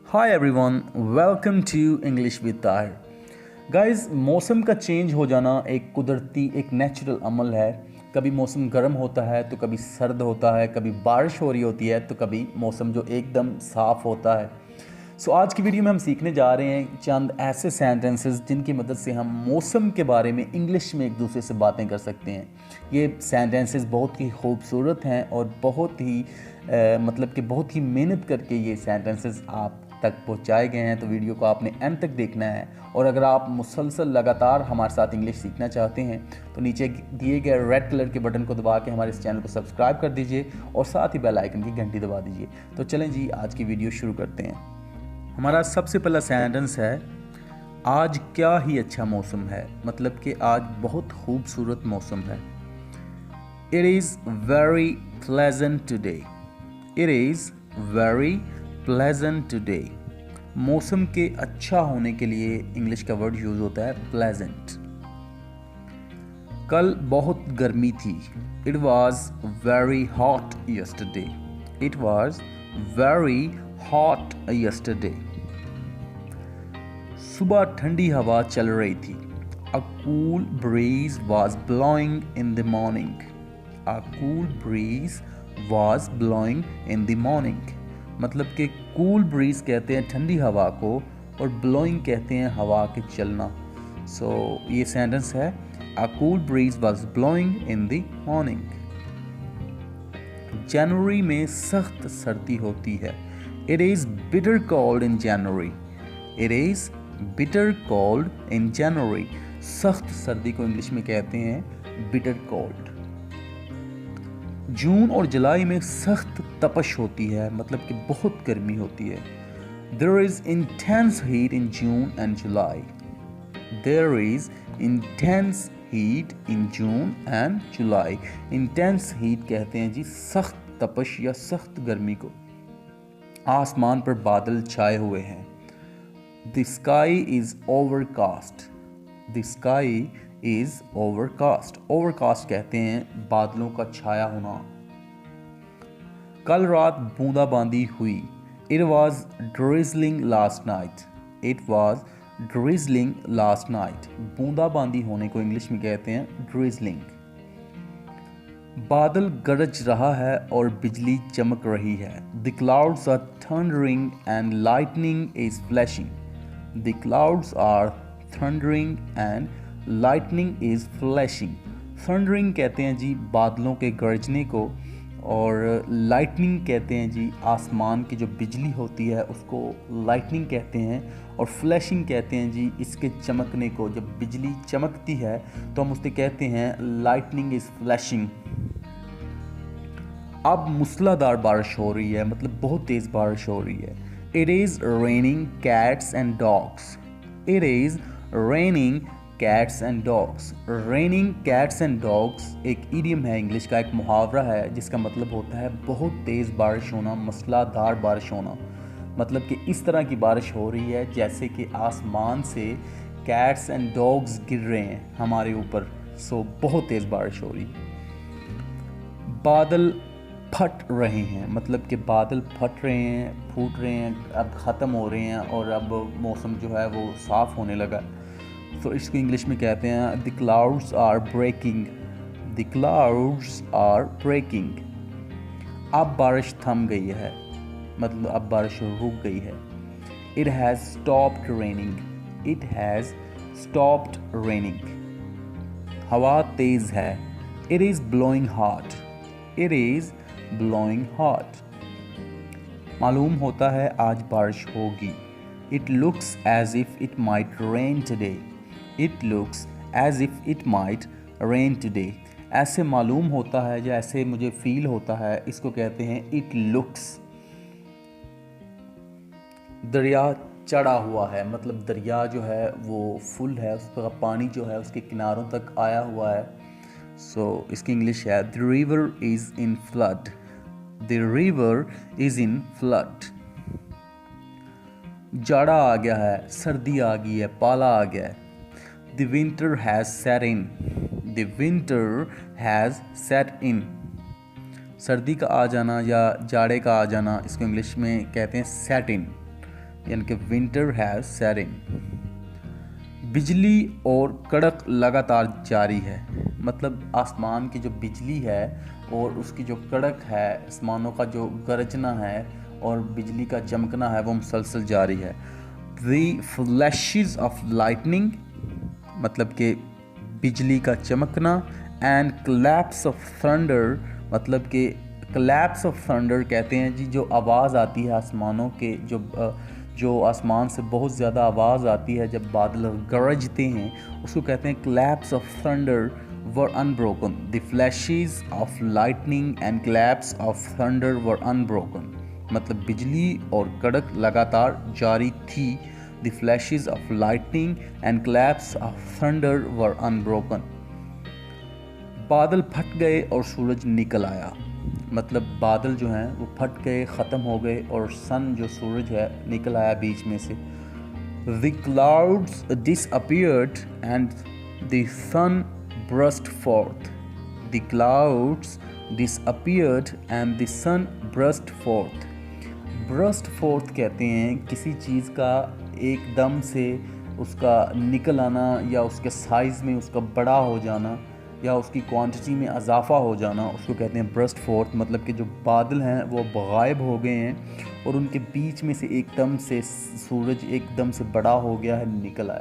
Hi everyone, welcome to English with Tahir. Guys, मौसम का change हो जाना एक कुदरती एक नेचुरल अमल है। कभी मौसम गर्म होता है तो कभी सर्द होता है, कभी बारिश हो रही होती है तो कभी मौसम जो एकदम साफ़ होता है। आज की वीडियो में हम सीखने जा रहे हैं चंद ऐसे सेंटेंसेस जिनकी मदद से हम मौसम के बारे में इंग्लिश में एक दूसरे से बातें कर सकते हैं। ये सेंटेंसेस बहुत ही खूबसूरत हैं और बहुत ही मतलब कि बहुत ही मेहनत करके ये सेंटेंसेस आप तक पहुंचाए गए हैं। तो वीडियो को आपने एंड तक देखना है। और अगर आप मुसलसल लगातार हमारे साथ इंग्लिश सीखना चाहते हैं तो नीचे दिए गए रेड कलर के बटन को दबा के हमारे इस चैनल को सब्सक्राइब कर दीजिए और साथ ही बेल आइकन की घंटी दबा दीजिए। तो चलें जी, आज की वीडियो शुरू करते हैं। हमारा सबसे पहला सेंटेंस है, आज क्या ही अच्छा मौसम है। मतलब कि आज बहुत खूबसूरत मौसम है। It is very pleasant today. It is very pleasant today. मौसम के अच्छा होने के लिए इंग्लिश का वर्ड यूज होता है प्लेजेंट। कल बहुत गर्मी थी। It was very hot yesterday. It was very hot yesterday. सुबह ठंडी हवा चल रही थी। अ cool breeze was blowing in the morning. A cool breeze was blowing in the morning. मतलब कि कूल ब्रीज कहते हैं ठंडी हवा को और ब्लोइंग कहते हैं हवा के चलना। ये सेंटेंस है, a cool breeze was blowing in the morning. जनवरी में सख्त सर्दी होती है। It is bitter cold in January. It is bitter cold in January. सख्त सर्दी को इंग्लिश में कहते हैं बिटर कोल्ड। जून और जुलाई में सख्त तपश होती है, मतलब कि बहुत गर्मी होती है। There is intense heat in June and July. There is intense heat in June and July. Intense heat कहते हैं जी सख्त तपश या सख्त गर्मी को। आसमान पर बादल छाए हुए हैं। The sky is overcast. The sky is overcast. Overcast कहते हैं बादलों का छाया होना। कल रात बूंदाबांदी हुई। It was drizzling last night. It was drizzling last night. बूंदाबांदी होने को इंग्लिश में कहते हैं ड्रिजलिंग। बादल गरज रहा है और बिजली चमक रही है। The clouds are thundering and lightning is flashing. The clouds are thundering and lightning is flashing. Thundering कहते हैं जी बादलों के गरजने को और लाइटनिंग कहते हैं जी आसमान की जो बिजली होती है उसको लाइटनिंग कहते हैं। और फ्लैशिंग कहते हैं जी इसके चमकने को। जब बिजली चमकती है तो हम उससे कहते हैं लाइटनिंग इज फ्लैशिंग। अब मूसलाधार बारिश हो रही है, मतलब बहुत तेज़ बारिश हो रही है। It is raining cats and dogs. It is raining cats and dogs. Raining cats and dogs एक इडियम है, इंग्लिश का एक मुहावरा है जिसका मतलब होता है बहुत तेज़ बारिश होना, मूसलाधार बारिश होना। मतलब कि इस तरह की बारिश हो रही है जैसे कि आसमान से कैट्स एंड डॉग्स गिर रहे हैं हमारे ऊपर। बहुत तेज़ बारिश हो रही है। बादल फट रहे हैं, मतलब कि बादल फट रहे हैं, फूट रहे हैं, अब ख़त्म हो रहे हैं और अब मौसम जो है वो साफ़ होने लगा। इसको इंग्लिश में कहते हैं the clouds are breaking. The clouds are breaking. अब बारिश थम गई है, मतलब अब बारिश रुक गई है। It has stopped raining. It has stopped raining. हवा तेज़ है। It is blowing hot. It is blowing hot. मालूम होता है आज बारिश होगी। It looks as if it might rain today. It looks as if it might rain today. ऐसे मालूम होता है या ऐसे मुझे फील होता है, इसको कहते हैं इट लुक्स। दरिया चढ़ा हुआ है, मतलब दरिया जो है वो फुल है, उसका पानी जो है उसके किनारों तक आया हुआ है। इसकी इंग्लिश है the river is in flood. The river is in flood. जाड़ा आ गया है, सर्दी आ गई है, पाला आ गया है। The winter has set in. The winter has set in. सर्दी का आ जाना या जाड़े का आ जाना, इसको इंग्लिश में कहते हैं सेट इन। यानी कि विंटर हैज़ सेट इन। बिजली और कड़क लगातार जारी है, मतलब आसमान की जो बिजली है और उसकी जो कड़क है, आसमानों का जो गरजना है और बिजली का चमकना है वो मुसलसल जारी है। The flashes of lightning, मतलब कि बिजली का चमकना, एंड collapse of thunder, मतलब कि collapse of thunder कहते हैं जी जो आवाज़ आती है आसमानों के, जो आसमान से बहुत ज़्यादा आवाज़ आती है जब बादल गरजते हैं, उसको कहते हैं collapse of thunder were unbroken. The flashes of lightning and collapse of thunder were unbroken. मतलब बिजली और कड़क लगातार जारी थी। The flashes of lightning and collapse of thunder were unbroken. बादल फट गए और सूरज निकल आया, मतलब बादल जो हैं वो फट गए, ख़त्म हो गए और सन जो सूरज है निकल आया बीच में से। The clouds disappeared and the sun burst forth. The clouds disappeared and the sun burst forth. Burst forth कहते हैं किसी चीज़ का एकदम से उसका निकल आना या उसके साइज़ में उसका बड़ा हो जाना या उसकी क्वांटिटी में इजाफा हो जाना, उसको कहते हैं burst forth। मतलब कि जो बादल हैं वो गायब हो गए हैं और उनके बीच में से एकदम से सूरज एकदम से बड़ा हो गया है, निकल आया।